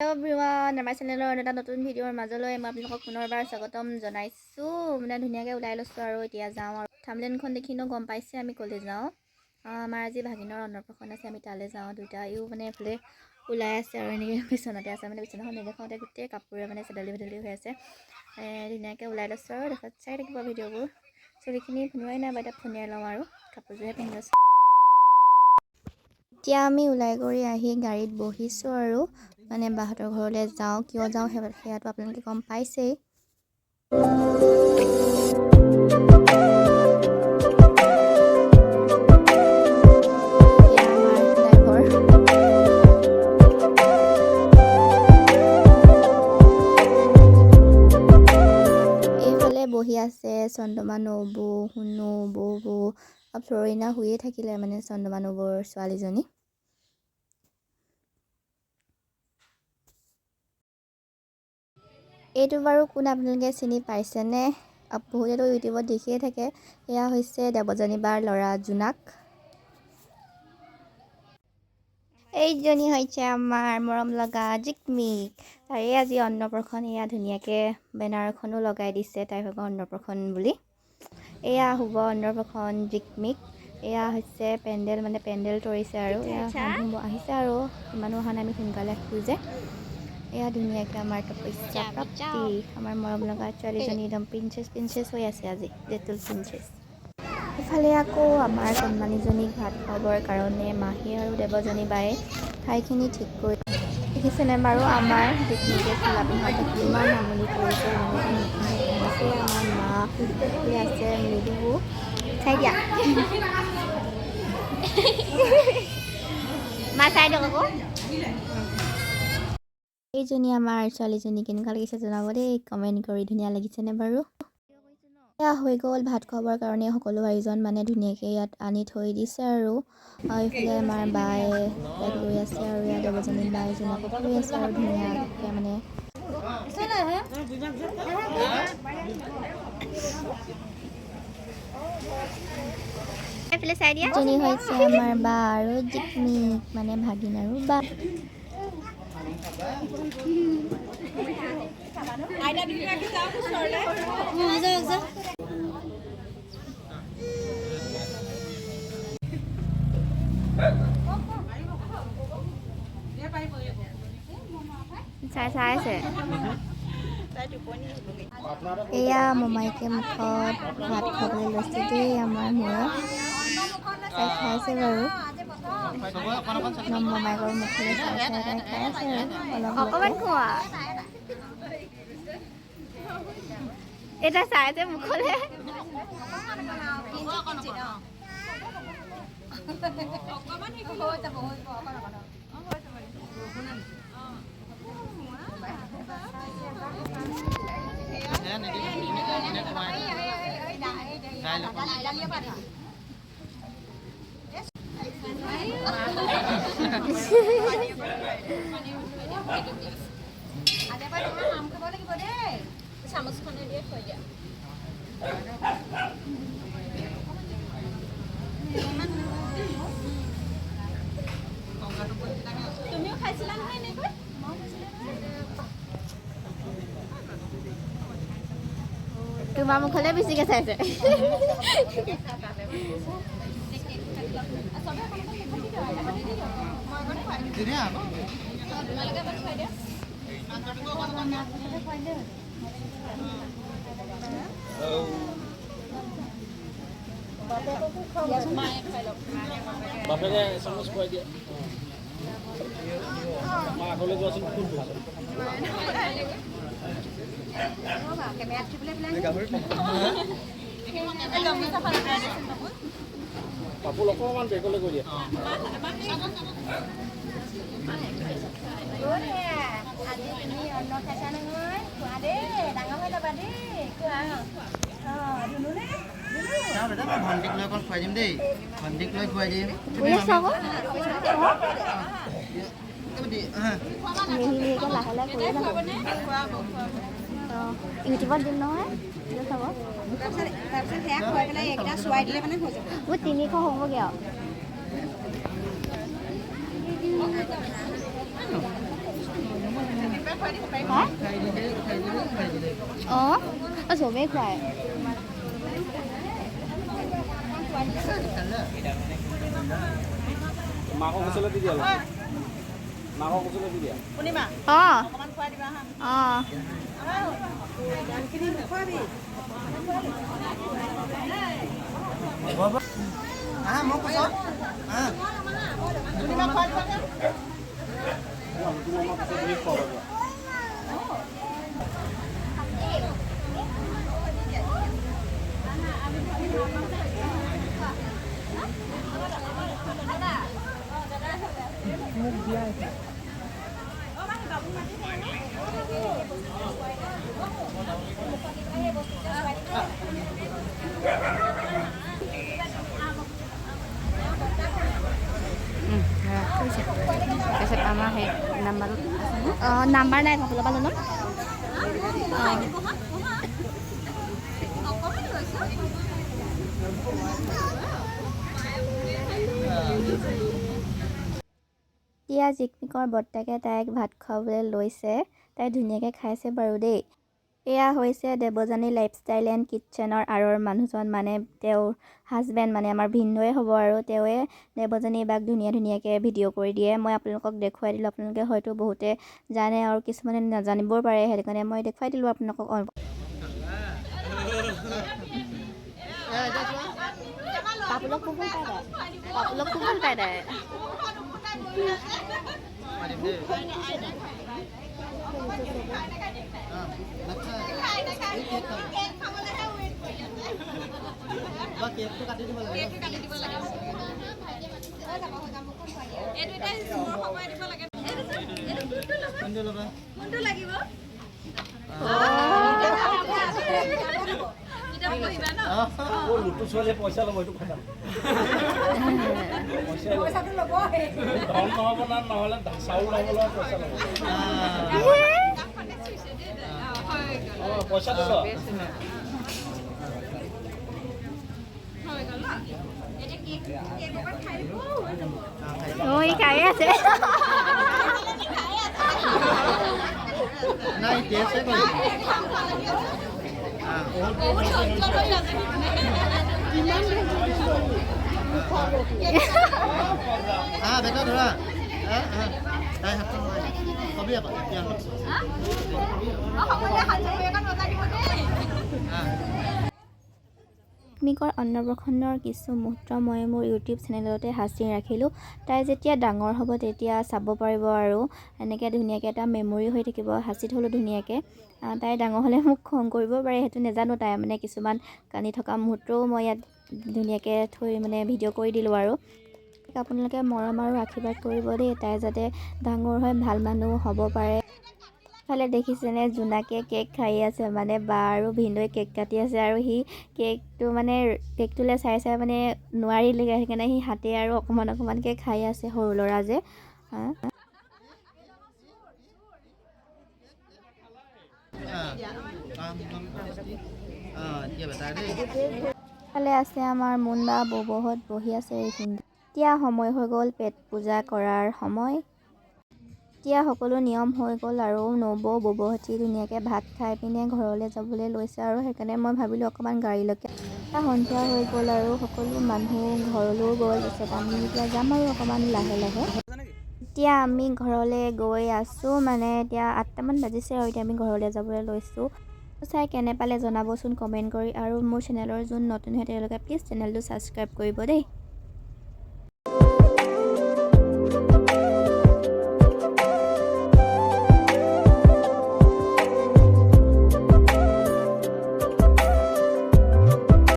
Hello everyone, আমাৰ চেনেলৰ এটা নতুন ভিডিঅ'ৰ মাজলৈ মই আপোনালোকক পুনৰবাৰ স্বাগতম জনাইছোঁ। মানে ধুনীয়াকৈ ওলাই লৈছোঁ আৰু এতিয়া যাওঁ আৰু থাম্বনেইলখন দেখি গম পাইছে আমি ক'লৈ যাওঁ। আমাৰ আজি ভাগিনৰ অন্নপ্ৰসন্ন আছে, আমি তালৈ যাওঁ। দুটাইও মানে এইফালে ওলাই আছে আৰু এনেকৈ বিচনাতে আছে, মানে বিচনাখন নেদেখাওঁতে গোটেই কাপোৰে মানে চেদালি ভেদালি হৈ আছে। ধুনীয়াকৈ ওলাই লৈছোঁ আৰু দেখাত চাই থাকিব ভিডিঅ'বোৰ। চুলিখিনি ধুনীয়াই নাই বা এতিয়া ফোনিয়াই লওঁ আৰু কাপোৰযোৰে পিন্ধি লৈছোঁ। এতিয়া আমি ওলাই কৰি আহি গাড়ীত বহিছোঁ আৰু মানে বাহঁতৰ ঘৰলৈ যাওঁ। কিয় যাওঁ সেয়াটো আপোনালোকে গম পাইছেই। এইফালে বহি আছে চন্দ্ৰমা নবৌ, শুনো, বৌ ফ্লৰিনা শুয়ে থাকিলে মানে চন্দ্ৰমা নবৌৰ ছোৱালীজনী। এইটো বাৰু কোন আপোনালোকে চিনি পাইছেনে? বহুতেতো ইউটিউবত দেখিয়ে থাকে। এয়া হৈছে দেৱযানী বাৰ ল'ৰা জোনাক। এইজনী হৈছে আমাৰ মৰম লগা জিকমিক। তাৰে আজি অন্নপ্ৰসন্ন। এয়া ধুনীয়াকৈ বেনাৰ এখনো লগাই দিছে তাইৰ ভাগৰ অন্নপ্ৰসন্ন বুলি। এয়া শুভ অন্নপ্ৰসন্ন জিকমিক। এয়া হৈছে পেণ্ডেল, মানে পেণ্ডেল তৰিছে আৰু এয়া মানুহ আহিছে আৰু ইমানো অহা নাই, আমি সোনকালে আহিছোঁ যে। এয়া ধুনীয়াকৈ আমাৰ তপস্যা প্ৰাপ্তি, আমাৰ মৰম লগা ছোৱালীজনী একদম প্ৰিন্সেছ হৈ আছে আজি, লিটল প্ৰিন্সেছ। ইফালে আকৌ আমাৰ কণমানিজনীক ভাত খুৱাবৰ কাৰণে মাহী আৰু দেৱযানী বায়ে ঠাইখিনি ঠিক কৰি দেখিছেনে বাৰু। আমাৰ জিকমিকে চোলা পিন্ধাওঁতে কিমান আমনি কৰিছে, আহিছে আমাৰ মা আছে মৃদু চাই দিয়া মা চাই দিয়ক আকৌ। এইজনী আমাৰ ছোৱালীজনী কেনেকুৱা লাগিছে জনাব দেই, কমেণ্ট কৰি। ধুনীয়া লাগিছেনে বাৰু? এয়া হৈ গ'ল ভাত খুৱাবৰ কাৰণে সকলো আয়োজন, মানে ধুনীয়াকৈ ইয়াত আনি থৈ দিছে আৰু এইফালে আমাৰ বায়ে বেগ লৈ আছে আৰু ইয়াত দেৱযানী বাই জোনাকত লৈ আছে আৰু ধুনীয়াকৈ মানে জনী হৈছে আমাৰ বা আৰু জিকমিক, মানে ভাগিন আৰু বা। চাই আছে। এয়া মমাইকে মুখত ভাত খাবলৈ লৈছে দেই আমাৰ মূৰে। তাই খাইছে বাৰু, মমাইকৰ মুখলৈ চাই তাই খাই আছে আৰু অকণমান খোৱা। এটা চাই আছে মুখলৈ। তুমিও খাইছিলা নহয় এনেকৈ? তোমাৰ মুখলৈ বেছিকৈ চাইছে। বাপেকে চামুচ খুৱাই দিয়ে। আগলৈ যোৱাচোন কাপোৰ অকণমান বেগলৈ গৈ দিয়ে। ভণ্টিক লৈ অকণ খুৱাই দিম দেই, ভণ্টিক লৈ খুৱাই দিম। ইউটিউবত দিম নহয়, চাব। তাৰপিছত সেয়া খুৱাই পেলাই এইকেইটা চোৱাই দিলে মানে হৈ যাব। মোৰ 300 হ'বগৈ আৰু। হা খাই দিলে খাই দিলে অঁ চবেই খুৱায় মাকক কুচলে দি দিয়া মাকক কুচলে দি দিয়া অঁ অঁ মোক কৈছ তাৰপিছত আমাৰ সেই নাম্বাৰ নাম্বাৰ নাই ভাবি ল'বা জানো এতিয়া জিকমিকৰ বৰ্তাকে তাইক ভাত খুৱাবলৈ লৈছে তাই ধুনীয়াকৈ খাইছে বাৰু দেই এয়া হৈছে দেৱযানী লাইফষ্টাইল এণ্ড কিটচেনৰ আঁৰৰ মানুহজন মানে তেওঁৰ হাজবেণ্ড মানে আমাৰ ভিনদৌৱে হ'ব আৰু তেওঁৱে দেৱযানী বাক ধুনীয়াকৈ ভিডিঅ' কৰি দিয়ে মই আপোনালোকক দেখুৱাই দিলোঁ আপোনালোকে হয়তো বহুতে জানে আৰু কিছুমানে নাজানিবও পাৰে সেইটো কাৰণে মই দেখুৱাই দিলোঁ আপোনালোকক পাপুলক খুব ভাল পায় তাই কেকটো কাটি দিব লাগে লুটু ছোৱালীয়ে পইচা ল'ব এইটো কথা পইচাটো ল'ব ধন নহ'ব না নহ'লে চাউল নহ'লে পইচা ল'ব পইচাটো ল ই খাই আছে নাই টেষ্টে কৰিছে বেটা ধৰা তাই হাত কবি জিকমিকৰ অন্নপ্ৰসন্নৰ কিছু মুহূৰ্ত মই মোৰ ইউটিউব চেনেলতে সাঁচি ৰাখিলোঁ তাই যেতিয়া ডাঙৰ হ'ব তেতিয়া চাব পাৰিব আৰু এনেকৈ ধুনীয়াকৈ এটা মেমৰি হৈ থাকিব সাঁচি থ'লোঁ ধুনীয়াকৈ তাই ডাঙৰ হ'লে মোক খং কৰিব পাৰে সেইটো নাজানো তাই মানে কিছুমান কান্দি থকা মুহূৰ্তও মই ইয়াত ধুনীয়াকৈ থৈ মানে ভিডিঅ' কৰি দিলোঁ আৰু আপোনালোকে মৰম আৰু আশীৰ্বাদ কৰিব দেই তাই যাতে ডাঙৰ হৈ ভাল মানুহ হ'ব পাৰে ফালে দেখিছেনে জোনাকে কেক খাই আছে মানে বা আৰু ভিনদৌৱে কেক কাটি আছে আৰু সি কেকটোলৈ চাই মানে নোৱাৰিলেগৈ সেইকাৰণে সি হাতে আৰু অকণমানকৈ খাই আছে সৰু ল'ৰা যে ফালে আছে আমাৰ মুন বা বৌবহঁত বহি আছে এইখিনি এতিয়া সময় হৈ গ'ল পেট পূজা কৰাৰ সময় এতিয়া সকলো নিয়ম হৈ গ'ল আৰু নবৌ বৌবহঁতি ধুনীয়াকৈ ভাত খাই পিনে ঘৰলৈ যাবলৈ লৈছে আৰু সেইকাৰণে মই ভাবিলোঁ অকণমান গাড়ীলৈকে সন্ধিয়া হৈ গ'ল আৰু সকলো মানুহ ঘৰলৈও গ'ল তাৰপিছত আমি এতিয়া যাম আৰু অকণমান লাহে এতিয়া আমি ঘৰলৈ গৈ আছোঁ মানে এতিয়া 8টামান বাজিছে আৰু এতিয়া আমি ঘৰলৈ যাবলৈ লৈছোঁ চাই কেনে পালে জনাবচোন কমেণ্ট কৰি আৰু মোৰ চেনেলৰ যোন নতুন হয় তেওঁলোকে প্লিজ চেনেলটো ছাবস্ক্ৰাইব কৰিব দেই